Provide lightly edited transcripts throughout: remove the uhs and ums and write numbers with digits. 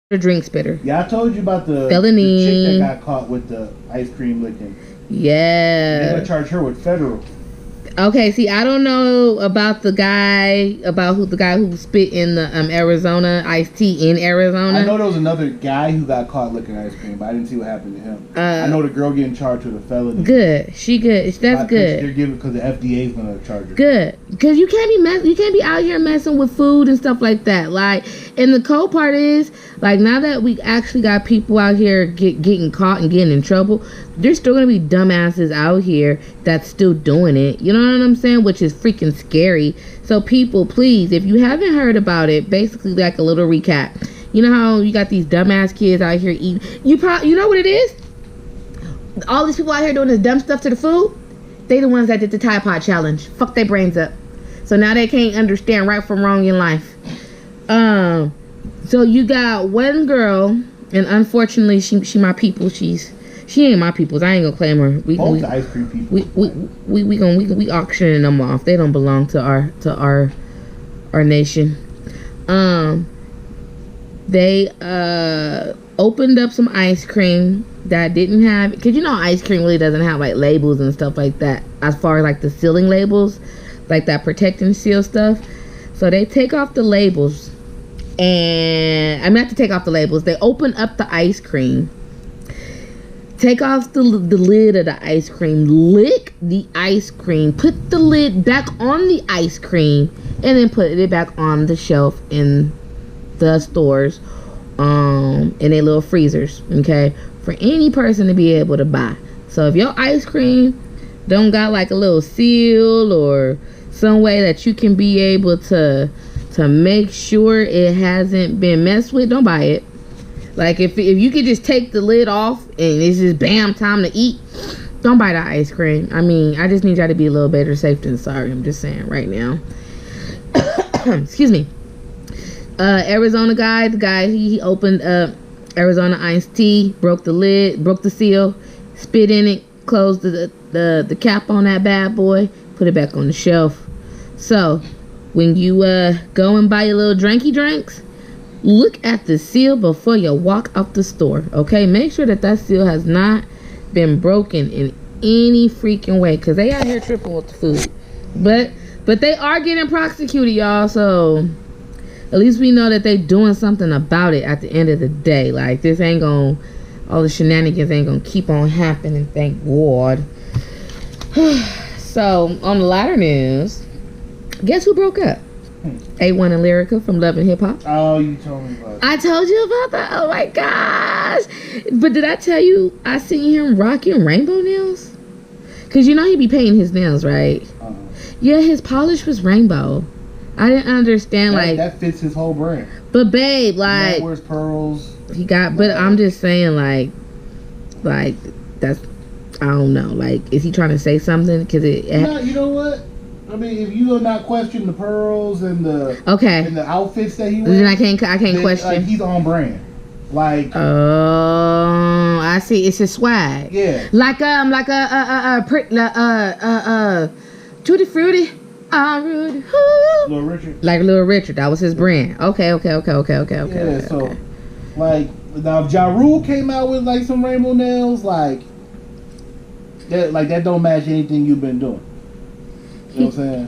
The drink spitter. Yeah, I told you about the chick that got caught with the ice cream licking. Yeah. They're gonna charge her with federal. Okay, see, I don't know about the guy who spit in the Arizona iced tea in Arizona. I know there was another guy who got caught licking ice cream, but I didn't see what happened to him. I know the girl getting charged with a felony. Good, she good. That's good. They're giving because the FDA is gonna charge her. Good, because you can't be out here messing with food and stuff like that. Like, and the cold part is, like, now that we actually got people out here getting caught and getting in trouble, there's still gonna be dumbasses out here that's still doing it. You know what I'm saying? Which is freaking scary. So people, please, if you haven't heard about it, basically like a little recap. You know how you got these dumbass kids out here eating? You know what it is? All these people out here doing this dumb stuff to the food, they the ones that did the Tide Pod challenge. Fuck their brains up. So now they can't understand right from wrong in life. So you got one girl, and unfortunately she my people. She ain't my people's. I ain't gonna claim her. We ice cream people. We auctioning them off. They don't belong to our nation. They opened up some ice cream that didn't have, because you know ice cream really doesn't have like labels and stuff like that, as far as like the sealing labels, like that protect and seal stuff. So they take off the labels, and I mean, not to take off the labels, they open up the ice cream, take off the lid of the ice cream, lick the ice cream, put the lid back on the ice cream, and then put it back on the shelf in the stores, in their little freezers, okay, for any person to be able to buy. So if your ice cream don't got like a little seal or some way that you can be able to make sure it hasn't been messed with, don't buy it. Like if you could just take the lid off and it's just bam, time to eat, don't buy the ice cream. I mean, I just need y'all to be a little better safe than sorry. I'm just saying right now. Excuse me. Arizona guy, the guy, he opened up Arizona iced tea, broke the lid, broke the seal, spit in it, closed the cap on that bad boy, put it back on the shelf. So when you go and buy your little drinky drinks, look at the seal before you walk out the store, okay? Make sure that seal has not been broken in any freaking way, because they out here tripping with the food. But they are getting prosecuted, y'all, so at least we know that they doing something about it at the end of the day. Like, this ain't gonna, all the shenanigans ain't gonna keep on happening, thank God. So, on the lighter news, guess who broke up? A1 and Lyrica from Love and Hip Hop. Oh, you told me about that. I told you about that. Oh my gosh. But did I tell you I seen him rocking rainbow nails? Because you know he be painting his nails, right? Yeah, his polish was rainbow. I didn't understand, that fits his whole brand. But babe, like, he wears pearls. He got, but I'm just saying, like that's, I don't know. Like, is he trying to say something? Because you know what? I mean, if you do not question the pearls and the and the outfits that he wears, then I can't question. Like, he's on brand. Like, oh, I see. It's his swag. Yeah. Like Tutti Frutti. Little Richard. Like Little Richard. That was his brand. Okay. Yeah. So, like, now if Ja Rule came out with like some rainbow nails, like that don't match anything you've been doing. You know what I'm saying?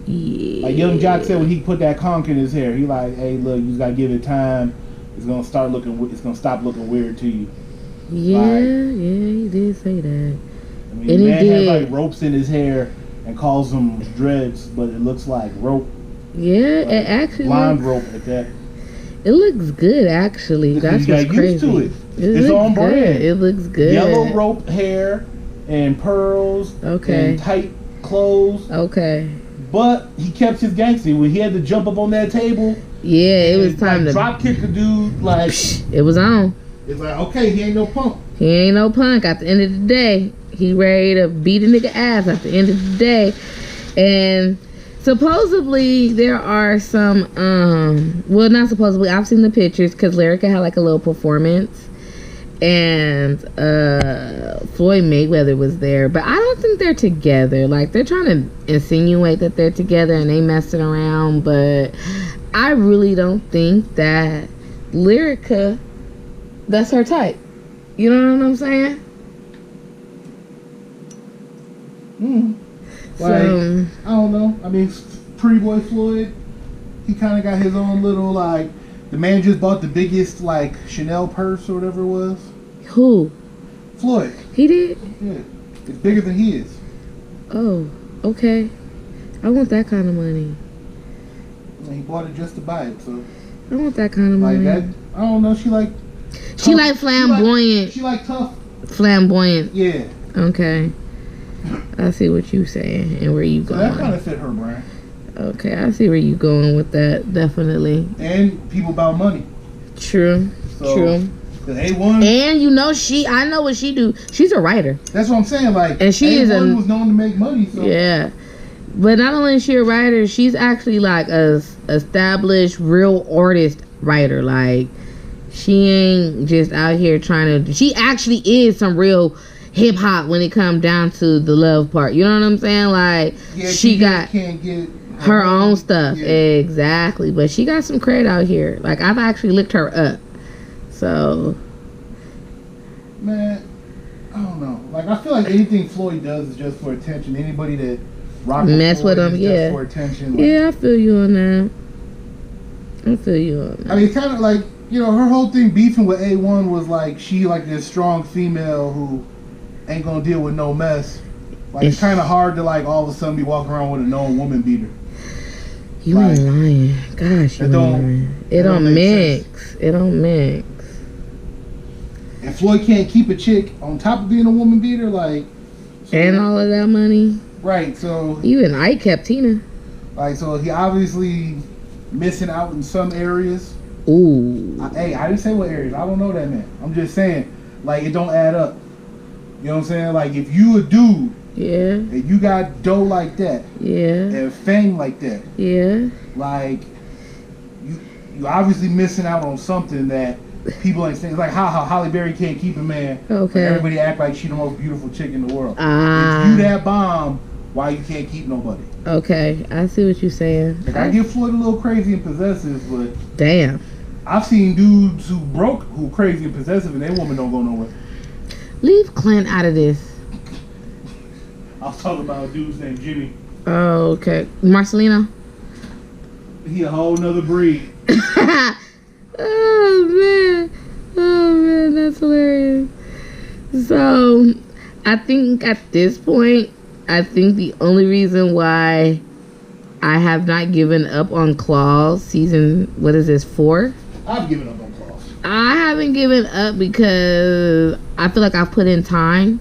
Yeah. Like Young Jock said when he put that conch in his hair, he like, hey, look, you just gotta give it time. It's gonna stop looking weird to you. Yeah, he did say that. I mean, and the man has like ropes in his hair and calls them dreads, but it looks like rope. Yeah, like it actually blonde rope at that. It looks good, actually. That's what's crazy. Used to it. It's on brand. It looks good. Yellow rope hair and pearls. Okay. And tight clothes. Okay. But he kept his gangster. When he had to jump up on that table. Yeah, it was time to drop kick a dude. Like, it was on. It's like, okay, he ain't no punk. He ain't no punk. At the end of the day, he ready to beat a nigga ass at the end of the day. And supposedly there are some well, not supposedly, I've seen the pictures because Lyrica had like a little performance and Floyd Mayweather was there, but I don't think they're together. Like, they're trying to insinuate that they're together and they messing around, but I really don't think that Lyrica, that's her type. You know what I'm saying? Like, I don't know. I mean, Pretty Boy Floyd, he kind of got his own little, like, the man just bought the biggest, like, Chanel purse or whatever it was. Who? Floyd. He did? Yeah. It's bigger than he is. Oh, okay. I want that kind of money. And he bought it just to buy it, so. I want that kind of money. Like that, I don't know, she like... She like flamboyant. She like tough. Flamboyant. Yeah. Okay. I see what you saying and where you going. So that kind of fit her brand. Okay, I see where you going with that, definitely. And people about money. True. So, True. A1. And you know I know what she do. She's a writer. That's what I'm saying. Like, and she A1 was known to make money. So. Yeah. But not only is she a writer, she's actually like a established real artist writer. Like, she ain't just out here trying to. She actually is some real hip hop when it comes down to the love part. You know what I'm saying? Like, yeah, she got can't get her own stuff. Yeah. Exactly. But she got some credit out here. Like, I've actually looked her up. So, man, I don't know. Like, I feel like anything Floyd does is just for attention. Anybody that mess with him, just for attention. Like, yeah, I feel you on that. I feel you on that. I mean, it's kind of like, you know, her whole thing beefing with A1 was like she like this strong female who ain't gonna deal with no mess. Like, it's kind of hard to like all of a sudden be walking around with a known woman beater. You like, ain't lying. Gosh, you ain't lying. It don't mix. It don't mix. And Floyd can't keep a chick on top of being a woman beater, like. So and all of that money. Right, so. Even I kept Tina. Like, so he obviously missing out in some areas. Ooh. Hey, I didn't say what areas. I don't know that, man. I'm just saying, like, it don't add up. You know what I'm saying? Like, if you a dude. Yeah. And you got dough like that. Yeah. And fame like that. Yeah. Like, you obviously missing out on something that people ain't saying. It's like how Halle Berry can't keep a man. Okay. Everybody act like she the most beautiful chick in the world. Ah. If you that bomb, why you can't keep nobody? Okay, I see what you're saying. Like, I get Floyd a little crazy and possessive, but damn, I've seen dudes who crazy and possessive, and their woman don't go nowhere. Leave Clint out of this. I was talking about a dude named Jimmy. Oh, okay. Marcelino? He a whole nother breed. Oh man, that's hilarious. So, I think at this point, the only reason why I have not given up on Claws season, what is this, 4? I've given up on Claws. I haven't given up because I feel like I've put in time.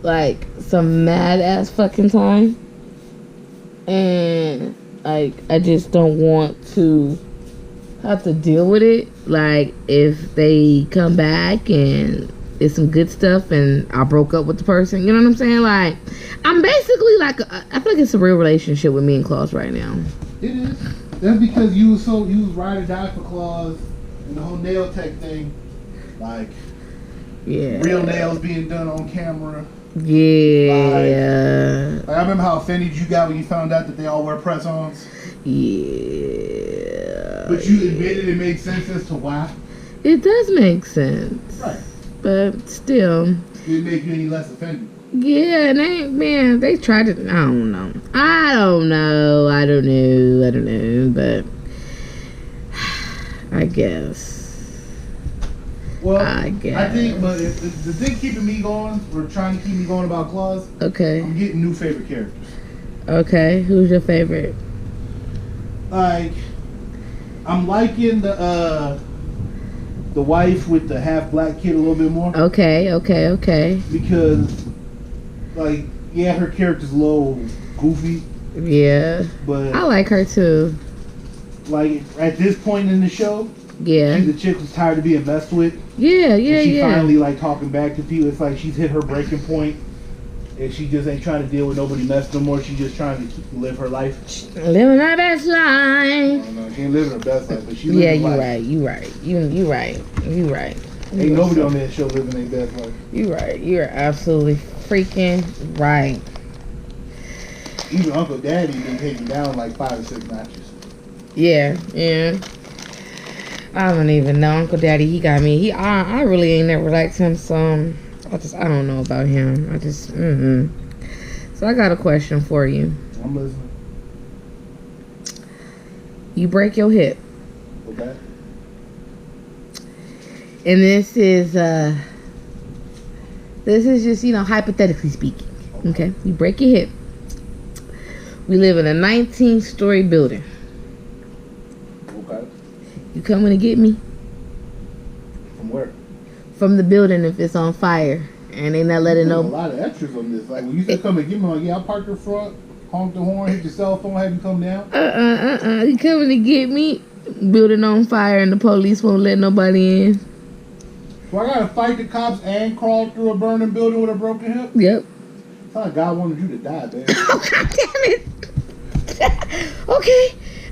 Like, some mad ass fucking time. And, like, I just don't want to have to deal with it. Like, if they come back and it's some good stuff and I broke up with the person, you know what I'm saying? Like, I'm basically like, I feel like it's a real relationship with me and Claus right now. It is. That's because you was ride or die for Claus and the whole nail tech thing. Like, yeah, real nails being done on camera. Yeah. Like I remember how offended you got when you found out that they all wear press-ons. Yeah. But you admitted it made sense as to why. It does make sense. Right. But still. It didn't make you any less offended. Yeah, and they tried to. I don't know. But I guess. Well, I think, but if the thing keeping me going, or trying to keep me going about Claus, okay, I'm getting new favorite characters. Okay, who's your favorite? Like, I'm liking the wife with the half black kid a little bit more. Okay. Because, like, yeah, her character's a little goofy. Yeah. But I like her too. Like, at this point in the show, yeah, she's the chick who's tired of being messed with. Yeah. She finally, like, talking back to people. It's like she's hit her breaking point. And she just ain't trying to deal with nobody mess no more. She's just trying to live her life. Living her best life. No, she ain't living her best life, but she living her life. You right. You right. Ain't nobody on that show living their best life. You right. You're absolutely freaking right. Even Uncle Daddy been taken down like 5 or 6 notches. Yeah. I don't even know. Uncle Daddy, he got me. I really ain't never liked him, so I don't know about him. So I got a question for you. I'm listening. You break your hip. Okay. And this is just, hypothetically speaking. Okay. You break your hip. We live in a 19-story building. Okay. You coming to get me? From where? From the building if it's on fire. And they not letting know. no. A lot of extras on this. Like when you say come and get me, I'm like, yeah, I parked in front, honk the horn, hit your cell phone, have you come down. You coming to get me? Building on fire and the police won't let nobody in. So I gotta fight the cops and crawl through a burning building with a broken hip? Yep. It's like God wanted you to die, man. Oh, God damn it.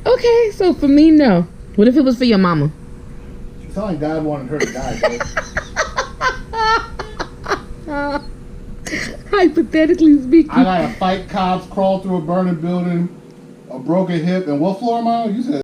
Okay. So for me, no. What if it was for your mama? It's like God wanted her to die, man. Hypothetically speaking. I gotta fight cops, crawl through a burning building, a broken hip, and what floor am I on? You said